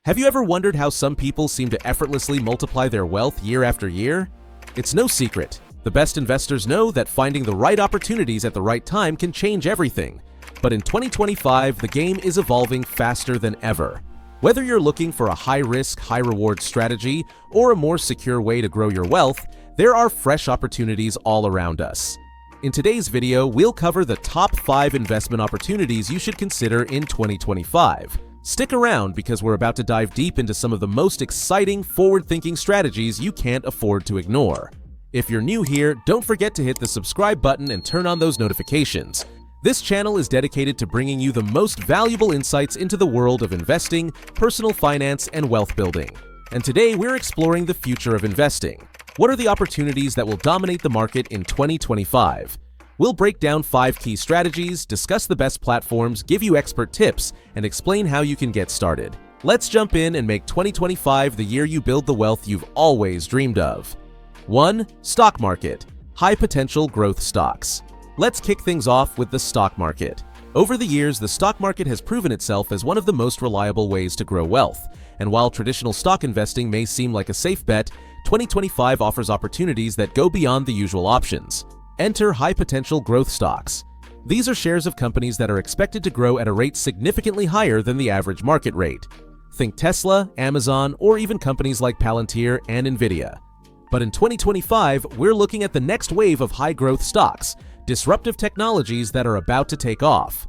Have you ever wondered how some people seem to effortlessly multiply their wealth year after year? It's no secret. The best investors know that finding the right opportunities at the right time can change everything. But in 2025, the game is evolving faster than ever. Whether you're looking for a high-risk, high-reward strategy or a more secure way to grow your wealth, there are fresh opportunities all around us. In today's video, we'll cover the top 5 investment opportunities you should consider in 2025. Stick around because we're about to dive deep into some of the most exciting, forward-thinking strategies you can't afford to ignore. If you're new here, don't forget to hit the subscribe button and turn on those notifications. This channel is dedicated to bringing you the most valuable insights into the world of investing, personal finance, and wealth building. And today we're exploring the future of investing. What are the opportunities that will dominate the market in 2025? We'll break down 5 key strategies, discuss the best platforms, give you expert tips, and explain how you can get started. Let's jump in and make 2025 the year you build the wealth you've always dreamed of. 1. Stock market. High potential growth stocks. Let's kick things off with the stock market. Over the years, the stock market has proven itself as one of the most reliable ways to grow wealth. And while traditional stock investing may seem like a safe bet, 2025 offers opportunities that go beyond the usual options. Enter high-potential growth stocks. These are shares of companies that are expected to grow at a rate significantly higher than the average market rate. Think Tesla, Amazon, or even companies like Palantir and Nvidia. But in 2025, we're looking at the next wave of high-growth stocks, disruptive technologies that are about to take off.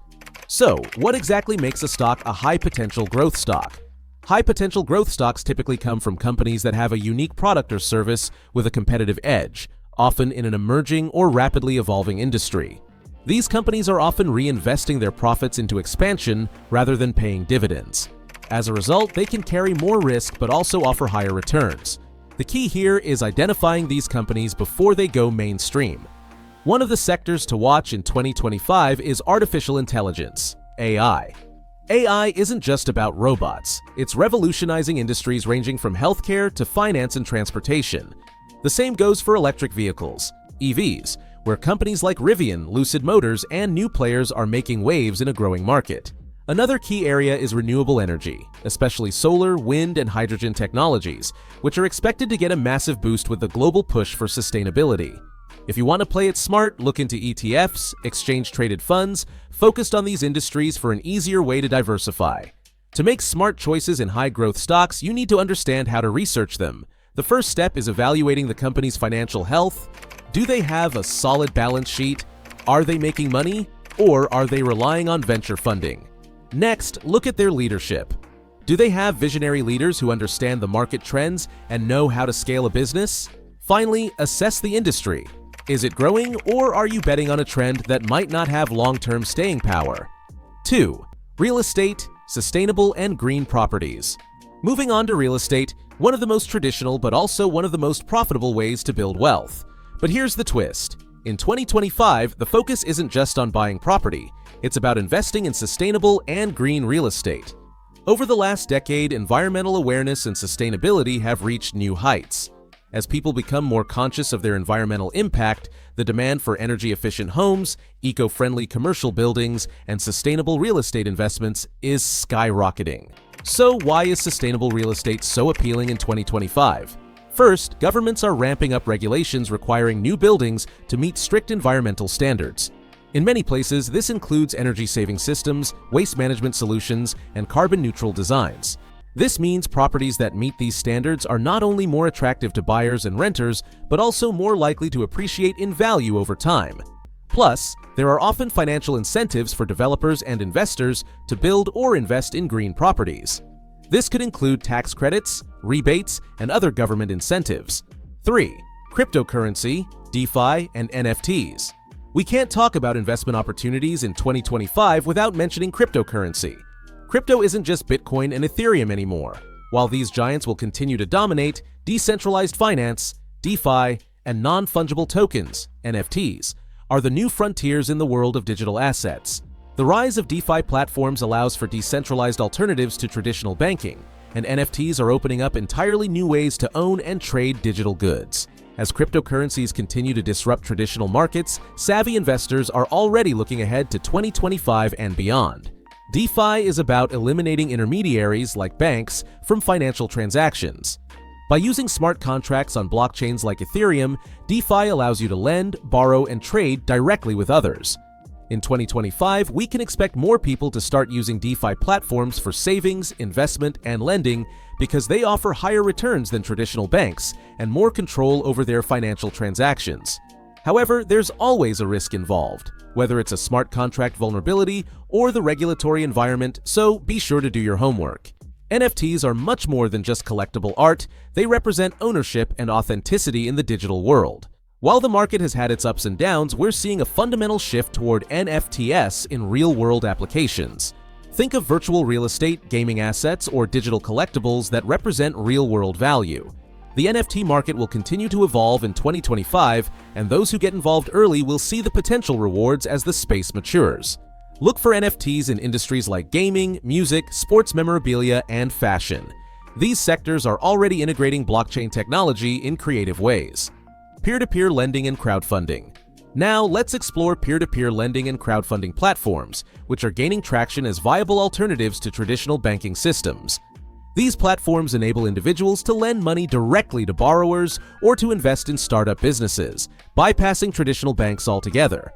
So, what exactly makes a stock a high-potential growth stock? High-potential growth stocks typically come from companies that have a unique product or service with a competitive edge, often in an emerging or rapidly evolving industry. These companies are often reinvesting their profits into expansion rather than paying dividends. As a result, they can carry more risk but also offer higher returns. The key here is identifying these companies before they go mainstream. One of the sectors to watch in 2025 is artificial intelligence, AI. AI isn't just about robots. It's revolutionizing industries ranging from healthcare to finance and transportation. The same goes for electric vehicles, EVs, where companies like Rivian, Lucid Motors, and new players are making waves in a growing market. Another key area is renewable energy, especially solar, wind, and hydrogen technologies, which are expected to get a massive boost with the global push for sustainability. If you want to play it smart, look into ETFs, exchange-traded funds, focused on these industries for an easier way to diversify. To make smart choices in high-growth stocks, you need to understand how to research them. The first step is evaluating the company's financial health. Do they have a solid balance sheet? Are they making money? Or are they relying on venture funding? Next, look at their leadership. Do they have visionary leaders who understand the market trends and know how to scale a business? Finally, assess the industry. Is it growing, or are you betting on a trend that might not have long-term staying power? 2. Real estate, sustainable and green properties. Moving on to real estate, one of the most traditional but also one of the most profitable ways to build wealth. But here's the twist. In 2025, the focus isn't just on buying property. It's about investing in sustainable and green real estate. Over the last decade, environmental awareness and sustainability have reached new heights. As people become more conscious of their environmental impact, the demand for energy-efficient homes, eco-friendly commercial buildings, and sustainable real estate investments is skyrocketing. So why is sustainable real estate so appealing in 2025? First, governments are ramping up regulations requiring new buildings to meet strict environmental standards. In many places, this includes energy-saving systems, waste management solutions, and carbon-neutral designs. This means properties that meet these standards are not only more attractive to buyers and renters, but also more likely to appreciate in value over time. Plus, there are often financial incentives for developers and investors to build or invest in green properties. This could include tax credits, rebates, and other government incentives. 3. Cryptocurrency, DeFi, and NFTs. We can't talk about investment opportunities in 2025 without mentioning cryptocurrency. Crypto isn't just Bitcoin and Ethereum anymore. While these giants will continue to dominate, decentralized finance, DeFi, and non-fungible tokens, NFTs, are the new frontiers in the world of digital assets. The rise of DeFi platforms allows for decentralized alternatives to traditional banking, and NFTs are opening up entirely new ways to own and trade digital goods. As cryptocurrencies continue to disrupt traditional markets, savvy investors are already looking ahead to 2025 and beyond. DeFi is about eliminating intermediaries like banks from financial transactions. By using smart contracts on blockchains like Ethereum, DeFi allows you to lend, borrow, and trade directly with others. In 2025, we can expect more people to start using DeFi platforms for savings, investment, and lending because they offer higher returns than traditional banks and more control over their financial transactions. However, there's always a risk involved, whether it's a smart contract vulnerability or the regulatory environment, so be sure to do your homework. NFTs are much more than just collectible art, they represent ownership and authenticity in the digital world. While the market has had its ups and downs, we're seeing a fundamental shift toward NFTs in real-world applications. Think of virtual real estate, gaming assets, or digital collectibles that represent real-world value. The NFT market will continue to evolve in 2025, and those who get involved early will see the potential rewards as the space matures. Look for NFTs in industries like gaming, music, sports memorabilia, and fashion. These sectors are already integrating blockchain technology in creative ways. Peer-to-peer lending and crowdfunding. Now, let's explore peer-to-peer lending and crowdfunding platforms, which are gaining traction as viable alternatives to traditional banking systems. These platforms enable individuals to lend money directly to borrowers or to invest in startup businesses, bypassing traditional banks altogether.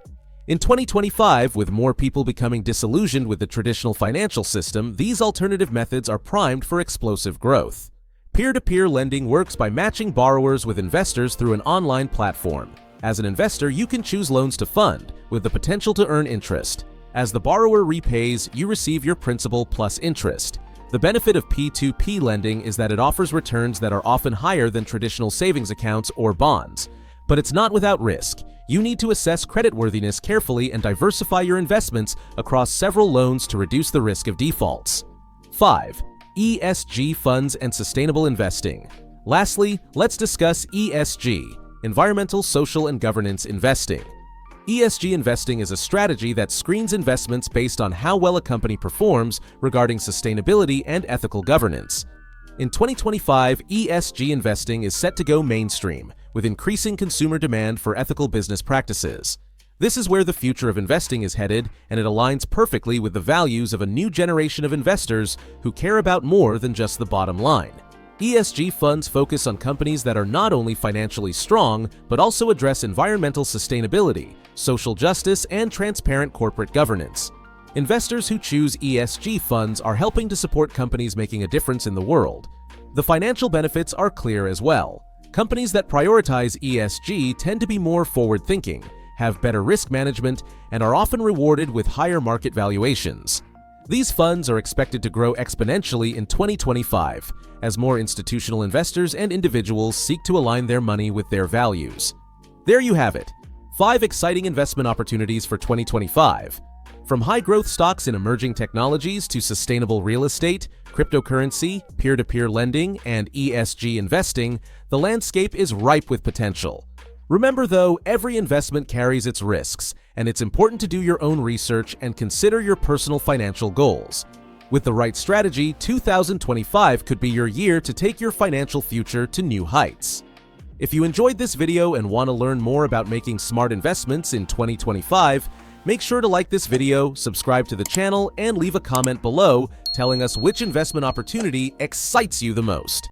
In 2025, with more people becoming disillusioned with the traditional financial system, these alternative methods are primed for explosive growth. Peer-to-peer lending works by matching borrowers with investors through an online platform. As an investor, you can choose loans to fund, with the potential to earn interest. As the borrower repays, you receive your principal plus interest. The benefit of P2P lending is that it offers returns that are often higher than traditional savings accounts or bonds. But it's not without risk. You need to assess creditworthiness carefully and diversify your investments across several loans to reduce the risk of defaults. 5. ESG funds and sustainable investing. Lastly, let's discuss ESG, environmental, social, and governance investing. ESG investing is a strategy that screens investments based on how well a company performs regarding sustainability and ethical governance. In 2025, ESG investing is set to go mainstream, with increasing consumer demand for ethical business practices. This is where the future of investing is headed, and it aligns perfectly with the values of a new generation of investors who care about more than just the bottom line. ESG funds focus on companies that are not only financially strong, but also address environmental sustainability, social justice, and transparent corporate governance. Investors who choose ESG funds are helping to support companies making a difference in the world. The financial benefits are clear as well. Companies that prioritize ESG tend to be more forward-thinking, have better risk management, and are often rewarded with higher market valuations. These funds are expected to grow exponentially in 2025, as more institutional investors and individuals seek to align their money with their values. There you have it, 5 exciting investment opportunities for 2025. From high-growth stocks in emerging technologies to sustainable real estate, cryptocurrency, peer-to-peer lending, and ESG investing, the landscape is ripe with potential. Remember though, every investment carries its risks, and it's important to do your own research and consider your personal financial goals. With the right strategy, 2025 could be your year to take your financial future to new heights. If you enjoyed this video and want to learn more about making smart investments in 2025, make sure to like this video, subscribe to the channel, and leave a comment below telling us which investment opportunity excites you the most.